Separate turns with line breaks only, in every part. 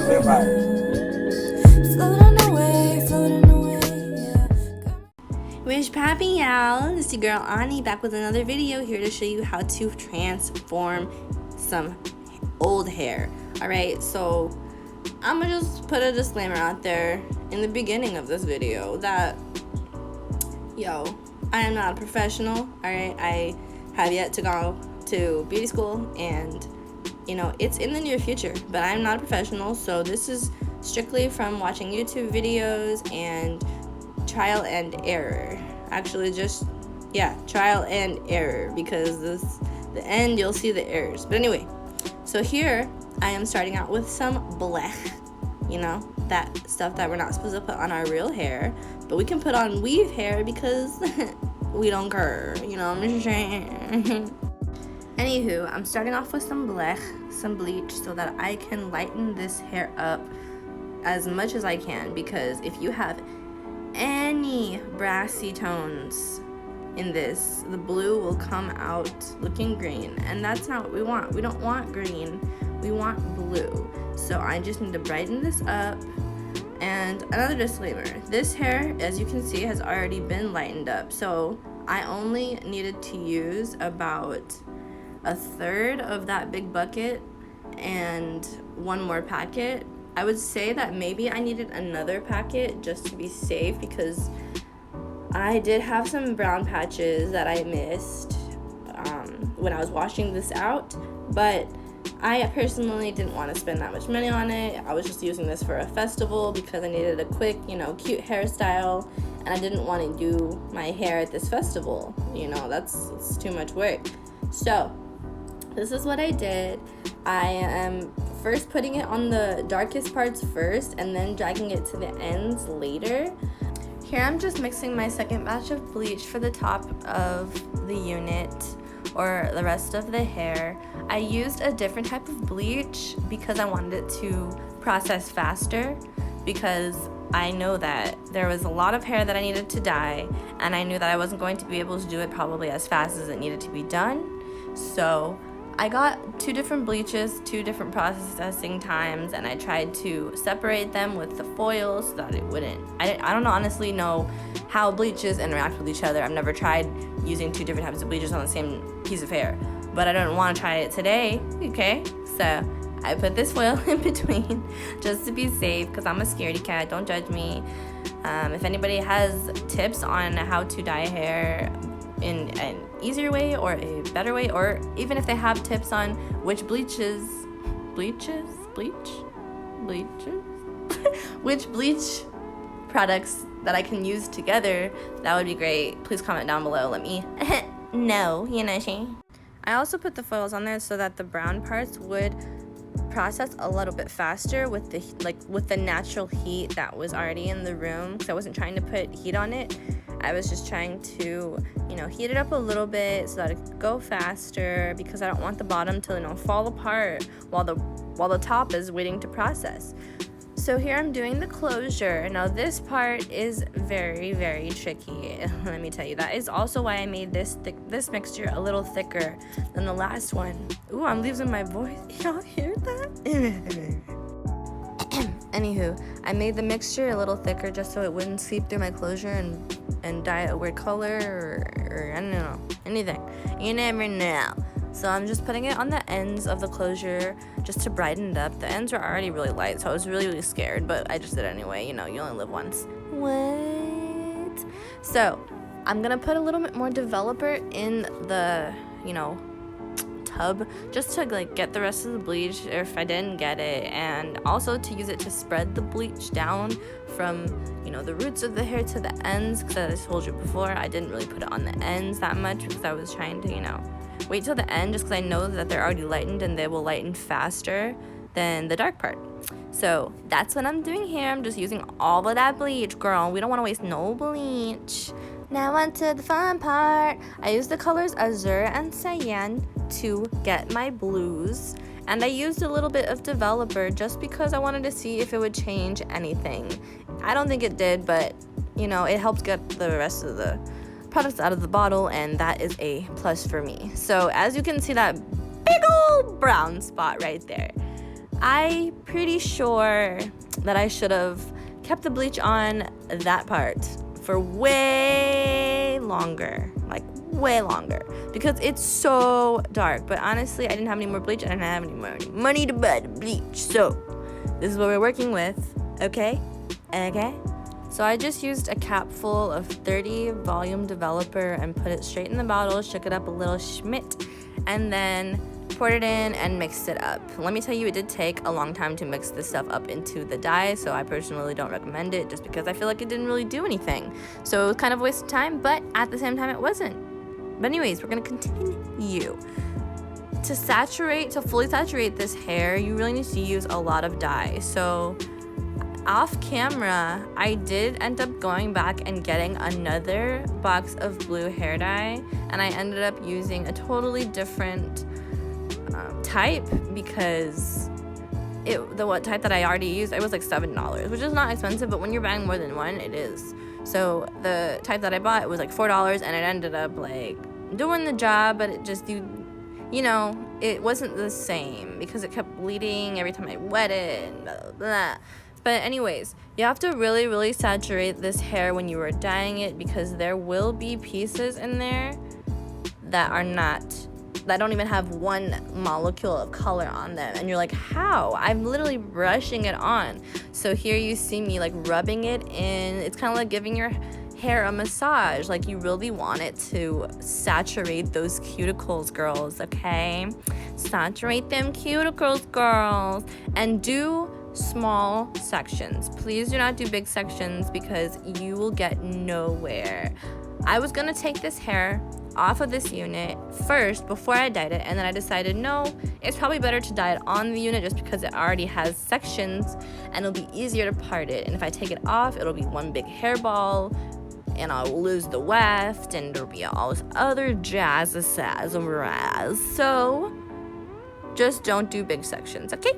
What's poppin', y'all? It's your girl Anni back with another video here to show you how to transform some old hair. Alright, so I'm gonna just put a disclaimer out there in the beginning of this video that, I am not a professional. Alright, I have yet to go to beauty school, and it's in the near future, but I'm not a professional, so this is strictly from watching YouTube videos and trial and error. Actually, just trial and error, because the end you'll see the errors. But anyway, so here I am starting out with some blech, that stuff that we're not supposed to put on our real hair, but we can put on weave hair because we don't care, I'm just saying. Anywho, I'm starting off with some blech, some bleach, so that I can lighten this hair up as much as I can, because if you have any brassy tones in this, the blue will come out looking green, and that's not what we want. We don't want green, we want blue. So I just need to brighten this up. And another disclaimer, this hair, as you can see, has already been lightened up, so I only needed to use about a third of that big bucket and one more packet. I would say that maybe I needed another packet just to be safe, because I did have some brown patches that I missed when I was washing this out, but I personally didn't want to spend that much money on it. I was just using this for a festival because I needed a quick, cute hairstyle, and I didn't want to do my hair at this festival. It's too much work. So this is what I did. I am first putting it on the darkest parts first, and then dragging it to the ends later. Here I'm just mixing my second batch of bleach for the top of the unit, or the rest of the hair. I used a different type of bleach because I wanted it to process faster, because I know that there was a lot of hair that I needed to dye, and I knew that I wasn't going to be able to do it probably as fast as it needed to be done. So I got two different bleaches, two different processing times, and I tried to separate them with the foil so that it wouldn't. I don't honestly know how bleaches interact with each other. I've never tried using two different types of bleaches on the same piece of hair, but I don't want to try it today, okay? So I put this foil in between just to be safe, because I'm a scaredy cat. Don't judge me. If anybody has tips on how to dye hair in an easier way or a better way, or even if they have tips on which which bleach products that I can use together, that would be great. Please comment down below, let me know, I also put the foils on there so that the brown parts would process a little bit faster with the natural heat that was already in the room, because I wasn't trying to put heat on it. I was just trying to, heat it up a little bit so that it could go faster, because I don't want the bottom to, fall apart while the top is waiting to process. So here I'm doing the closure. Now this part is very, very tricky. Let me tell you, that is also why I made this mixture a little thicker than the last one. Ooh, I'm losing my voice. Y'all hear that? Anywho, I made the mixture a little thicker just so it wouldn't seep through my closure and dye a weird color or I don't know, anything. You never know. So I'm just putting it on the ends of the closure just to brighten it up. The ends were already really light, so I was really, really scared, but I just did it anyway. You only live once. What? So I'm gonna put a little bit more developer in the, tub, just to get the rest of the bleach if I didn't get it, and also to use it to spread the bleach down from the roots of the hair to the ends, because as I told you before, I didn't really put it on the ends that much because I was trying to wait till the end, just because I know that they're already lightened and they will lighten faster than the dark part. So that's what I'm doing here. I'm just using all of that bleach, girl. We don't want to waste no bleach. Now on to the fun part. I used the colors Azure and Cyan to get my blues, and I used a little bit of developer just because I wanted to see if it would change anything. I don't think it did, but it helped get the rest of the products out of the bottle, and that is a plus for me. So as you can see, that big old brown spot right there, I pretty sure that I should have kept the bleach on that part for way longer, like way longer, because it's so dark. But honestly, I didn't have any more bleach and I didn't have any more money to buy the bleach, so this is what we're working with. Okay. So I just used a cap full of 30 volume developer and put it straight in the bottle, shook it up a little schmidt, and then poured it in and mixed it up. Let me tell you, it did take a long time to mix this stuff up into the dye, so I personally don't recommend it just because I feel like it didn't really do anything. So it was kind of a waste of time, but at the same time it wasn't. But anyways, we're gonna continue. To fully saturate this hair, you really need to use a lot of dye. So off camera, I did end up going back and getting another box of blue hair dye, and I ended up using a totally different type because the type that I already used, it was like $7, which is not expensive, but when you're buying more than one, it is. So the type that I bought, it was like $4, and it ended up like doing the job, but it just you know, it wasn't the same because it kept bleeding every time I wet it and blah, blah, blah. But anyways, you have to really, really saturate this hair when you are dyeing it, because there will be pieces in there that don't even have one molecule of color on them. And you're like, how? I'm literally brushing it on. So here you see me like rubbing it in. It's kind of like giving your hair a massage. Like, you really want it to saturate those cuticles, girls, okay? Saturate them cuticles, girls. And do small sections. Please do not do big sections because you will get nowhere. I was gonna take this hair off of this unit first before I dyed it, and then I decided no, it's probably better to dye it on the unit just because it already has sections and it'll be easier to part it. And if I take it off, it'll be one big hairball and I'll lose the weft and there'll be all this other jazz. So just don't do big sections, okay?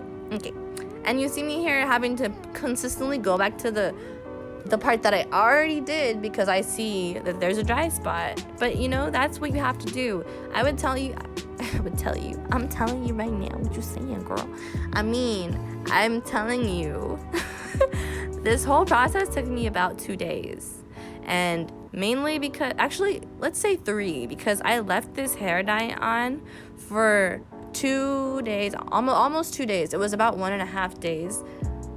And you see me here having to consistently go back to the part that I already did because I see that there's a dry spot. But you know, that's what you have to do. I'm telling you right now. What you saying, girl? I'm telling you, this whole process took me about 2 days. And mainly because, actually, let's say 3, because I left this hair dye on for 2 days, almost 2 days. It was about 1.5 days.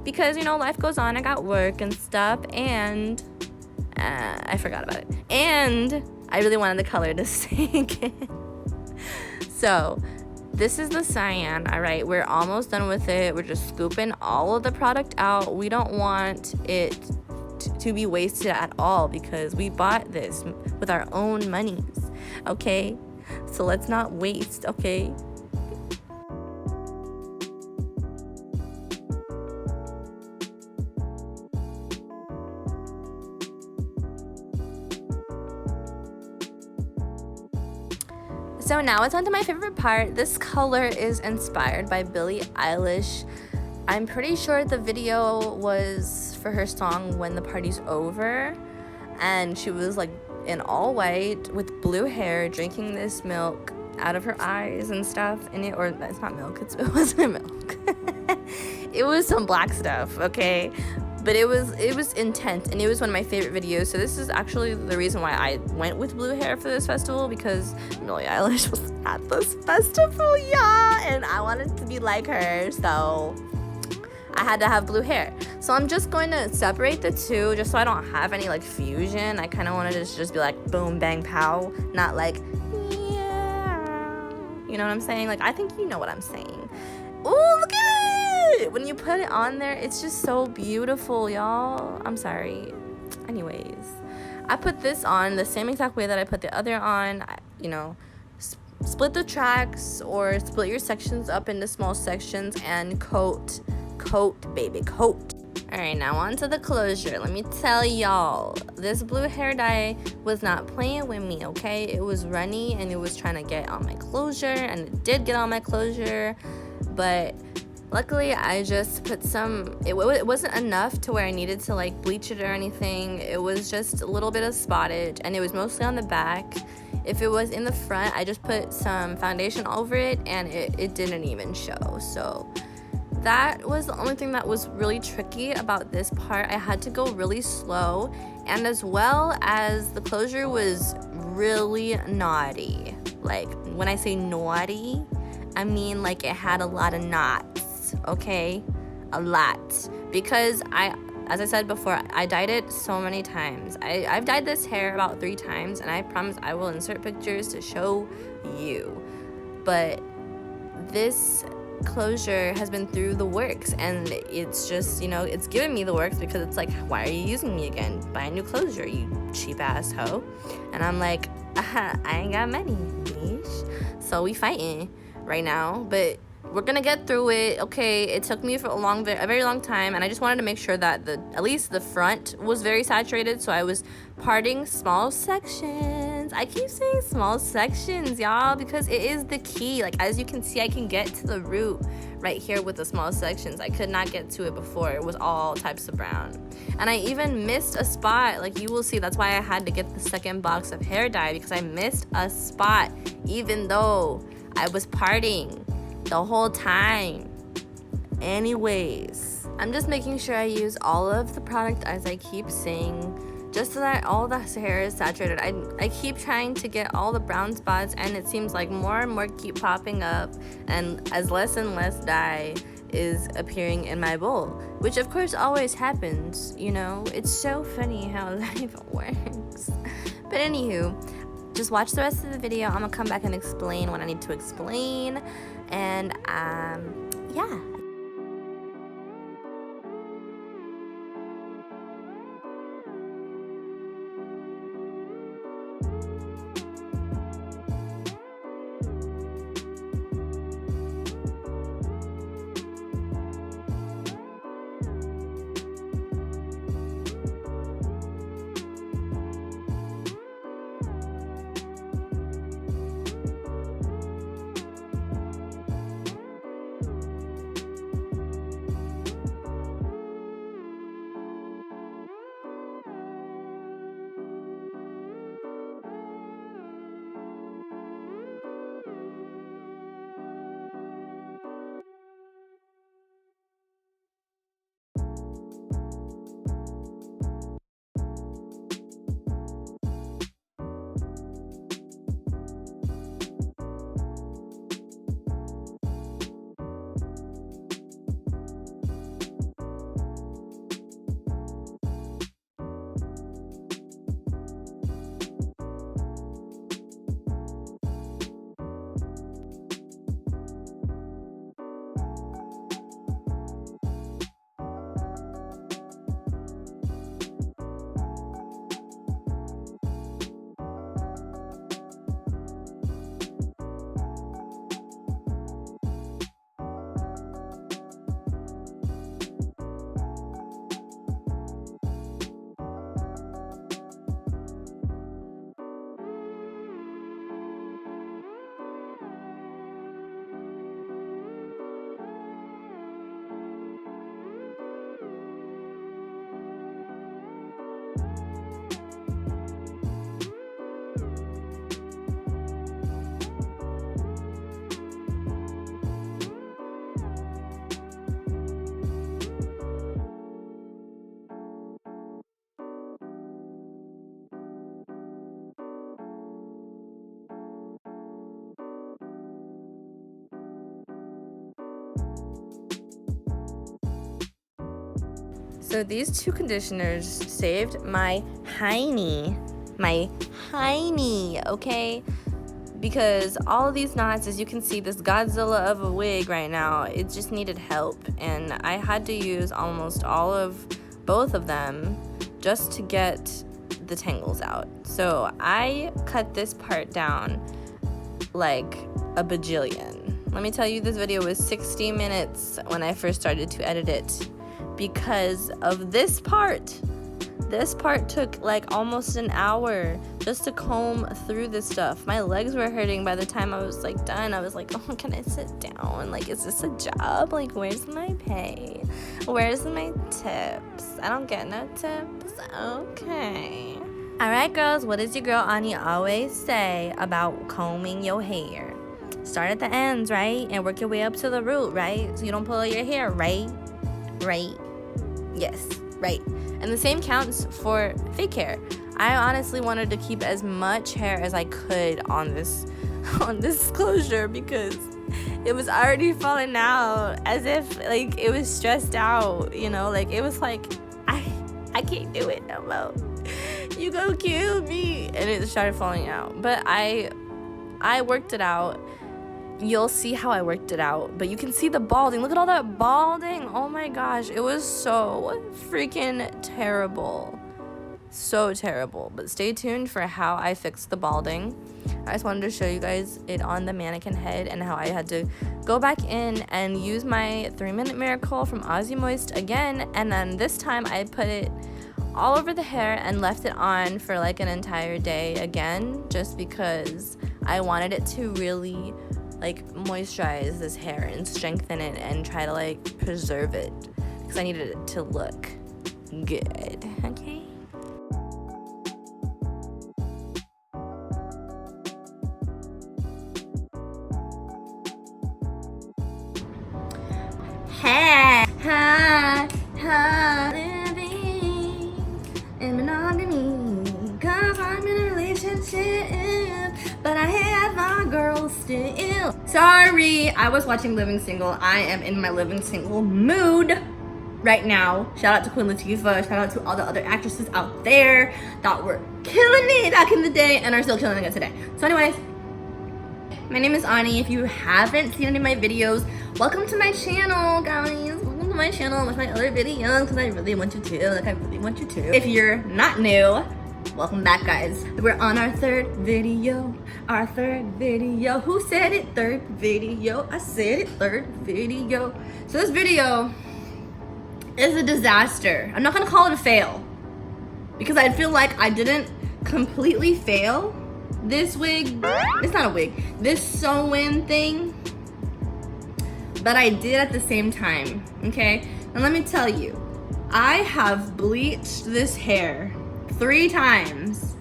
Because, you know, life goes on. I got work and stuff, and I forgot about it. And I really wanted the color to sink in. So, this is the cyan, all right? We're almost done with it. We're just scooping all of the product out. We don't want it to be wasted at all because we bought this with our own monies, okay? So, let's not waste, okay? So now it's on to my favorite part. This color is inspired by Billie Eilish. I'm pretty sure the video was for her song When the Party's Over, and she was like in all white with blue hair drinking this milk out of her eyes and stuff in it. Or it's not milk, it wasn't milk. It was some black stuff, okay? But it was intense, and it was one of my favorite videos. So this is actually the reason why I went with blue hair for this festival, because Billie Eilish was at this festival, yeah, and I wanted to be like her, so I had to have blue hair. So I'm just going to separate the two just so I don't have any like fusion. I kind of wanted to just be like boom, bang, pow, not like, yeah. You know what I'm saying? Like, I think you know what I'm saying. Ooh, look at it! When you put it on there, it's just so beautiful, y'all. I'm sorry. Anyways, I put this on the same exact way that I put the other on. You know, split the tracks or split your sections up into small sections and coat, baby, coat. Alright, now on to the closure. Let me tell y'all, this blue hair dye was not playing with me, okay? It was runny and it was trying to get on my closure, and it did get on my closure. But luckily I just put some, it wasn't enough to where I needed to like bleach it or anything. It was just a little bit of spottage, and it was mostly on the back. If it was in the front, I just put some foundation over it and it didn't even show. So that was the only thing that was really tricky about this part. I had to go really slow, and as well as the closure was really naughty. Like, when I say naughty, I mean like it had a lot of knots, okay? A lot. Because as I said before, I dyed it so many times. I've dyed this hair about 3 times, and I promise I will insert pictures to show you. But this closure has been through the works, and it's just, you know, it's giving me the works, because it's like, why are you using me again? Buy a new closure, you cheap ass hoe. And I'm like, I ain't got money, bitch. So we fighting right now, but we're gonna get through it. Okay, it took me for a very long time, and I just wanted to make sure that at least the front was very saturated, so I was parting small sections. I keep saying small sections, y'all, because it is the key. Like, as you can see, I can get to the root right here with the small sections. I could not get to it before. It was all types of brown, and I even missed a spot. Like, you will see, that's why I had to get the second box of hair dye, because I missed a spot even though I was parting the whole time. Anyways, I'm just making sure I use all of the product, as I keep saying, just so that all the hair is saturated. I keep trying to get all the brown spots, and it seems like more and more keep popping up, and as less and less dye is appearing in my bowl, which of course always happens, you know. It's so funny how life works. But anywho, just watch the rest of the video. I'm gonna come back and explain what I need to explain. And yeah. So these 2 conditioners saved my hiney, okay? Because all of these knots, as you can see, this Godzilla of a wig right now, it just needed help. And I had to use almost both of them just to get the tangles out. So I cut this part down like a bajillion. Let me tell you, this video was 60 minutes when I first started to edit it, because of this part. This part took like almost an hour just to comb through this stuff. My legs were hurting by the time I was like done. I was like, oh, can I sit down? Like, is this a job? Like, where's my pay? Where's my tips? I don't get no tips. Okay. All right, girls, what does your girl Annie always say about combing your hair? start at the ends, right? And work your way up to the root, right? So you don't pull out your hair, right? Right? Yes, right. And the same counts for fake hair. I honestly wanted to keep as much hair as I could on this closure because it was already falling out, as if like it was stressed out, you know, like it was like I can't do it no more. You gonna kill me. And it started falling out. But I worked it out. You'll see how I worked it out. But you can see the balding. Look at all that balding. Oh my gosh. It was so freaking terrible. So terrible. But stay tuned for how I fixed the balding. I just wanted to show you guys it on the mannequin head and how I had to go back in and use my 3-minute miracle from Aussie Moist again. And then this time I put it all over the hair and left it on for like an entire day again, just because I wanted it to really like moisturize this hair and strengthen it and try to like preserve it, because I needed it to look good. Okay. Living in monogamy, 'cause I'm in a relationship, but I have my girl still. Sorry, I was watching Living Single. I am in my Living Single mood right now. Shout out to Queen Latifah. Shout out to all the other actresses out there that were killing it back in the day and are still killing it today. So anyways, my name is Anni. If you haven't seen any of my videos, welcome to my channel, guys. Welcome to my channel. Watch my other videos because I really want you to. Like, I really want you to. If you're not new, welcome back, guys. We're on our third video. Our third video. Who said it? Third video. I said it. Third video. So this video is a disaster. I'm not gonna call it a fail because I feel like I didn't completely fail. This wig, it's not a wig, this sew-in thing, but I did at the same time, okay? And let me tell you, I have bleached this hair 3 times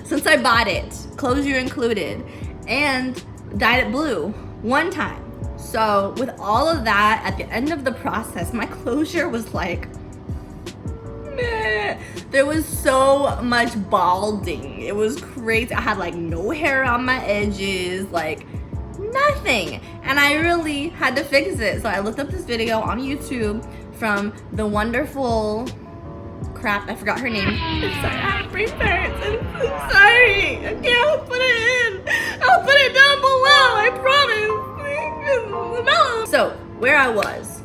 since I bought it, closure included, and dyed it blue 1 time. So with all of that, at the end of the process, my closure was like, meh. There was so much balding. It was crazy. I had like no hair on my edges, like nothing. And I really had to fix it. So I looked up this video on YouTube from the wonderful, crap, I forgot her name. I'm sorry, I have brain farts. I'm sorry. Okay, I'll put it in. I'll put it down below, I promise. So where I was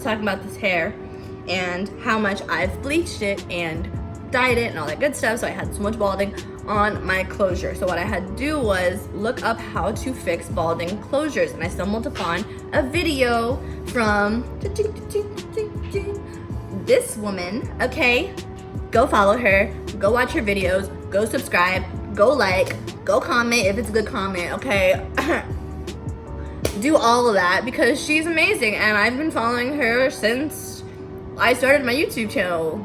talking about this hair and how much I've bleached it and dyed it and all that good stuff, so I had so much balding on my closure. So what I had to do was look up how to fix balding closures, and I stumbled upon a video from this woman, okay? Go follow her, go watch her videos, go subscribe, go like, go comment if it's a good comment, okay? Do all of that because she's amazing, and I've been following her since I started my YouTube channel,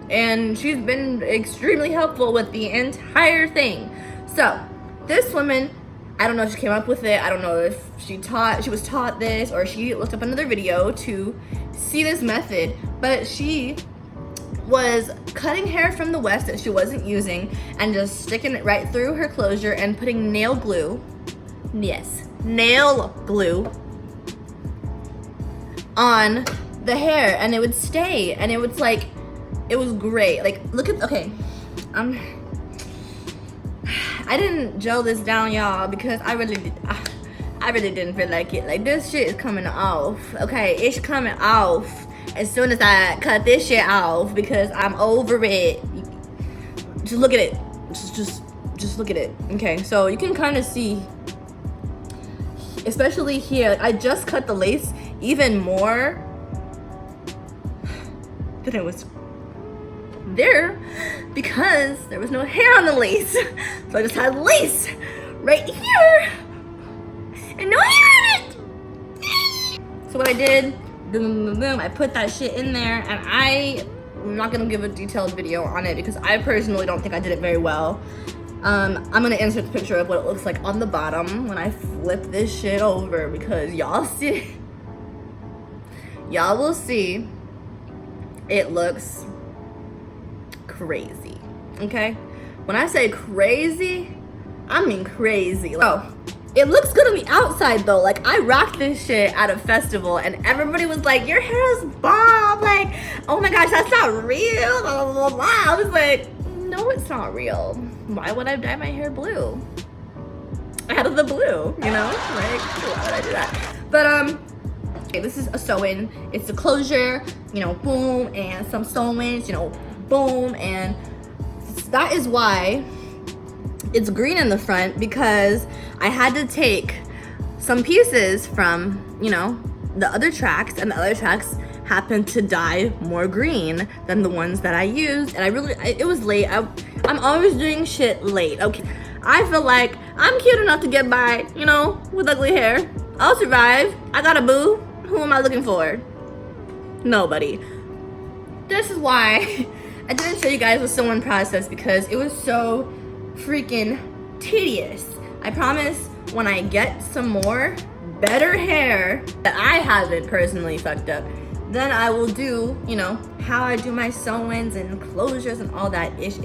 and she's been extremely helpful with the entire thing. So this woman, I don't know if she came up with it, I don't know if she was taught this, or she looked up another video to see this method, but she was cutting hair from the west that she wasn't using and just sticking it right through her closure and putting nail glue, yes, nail glue on the hair, and it would stay, and it was like, it was great. Like, look at, okay, I didn't gel this down, y'all, because I really didn't feel like it. Like, this shit is coming off, okay? It's coming off as soon as I cut this shit off because I'm over it. Just look at it. Just look at it. Okay, so you can kind of see, especially here, I just cut the lace even more than it was there because there was no hair on the lace. So I just had lace right here and no hair on it. So what I did, I put that shit in there, and I'm not gonna give a detailed video on it because I personally don't think I did it very well. I'm gonna insert the picture of what it looks like on the bottom when I flip this shit over, because y'all will see it looks crazy. Okay, when I say crazy, I mean crazy. Oh, it looks good on the outside though. Like, I rocked this shit at a festival and everybody was like, your hair is bomb, like, oh my gosh, that's not real, blah, blah, blah, blah. I was like, no, it's not real. Why would I dye my hair blue? Out of the blue, you know? Like, why would I do that? But okay, this is a sew-in. It's a closure, you know, boom, and some sew-ins, you know, boom, and that is why it's green in the front, because I had to take some pieces from, you know, the other tracks, and the other tracks happened to dye more green than the ones that I used, and it was late. I'm always doing shit late. Okay, I feel like I'm cute enough to get by, you know, with ugly hair. I'll survive. I got a boo. Who am I looking for? Nobody. This is why I didn't show you guys the sewing process, because it was so freaking tedious. I promise when I get some more better hair that I haven't personally fucked up, then I will do, you know, how I do my sew-ins and closures and all that ish.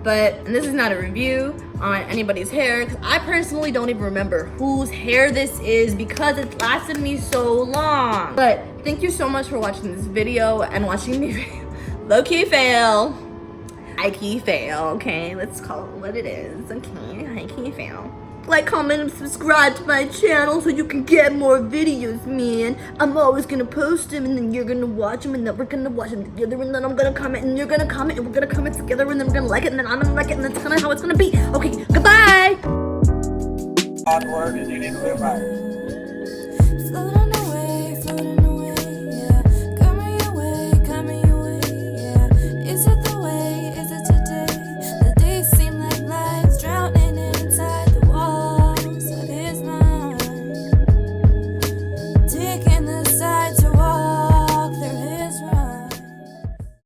But, and this is not a review on anybody's hair, because I personally don't even remember whose hair this is, because it lasted me so long. But thank you so much for watching this video and watching me low-key fail. High-key fail, okay? Let's call it what it is, okay? High-key fail. Like, comment, and subscribe to my channel so you can get more videos, man. I'm always gonna post them, and then you're gonna watch them, and then we're gonna watch them together, and then I'm gonna comment, and you're gonna comment, and we're gonna comment together, and then we're gonna like it, and then I'm gonna like it, and that's kind of how it's gonna be. Okay, goodbye!
Hard work, and you need to live right.
Taking the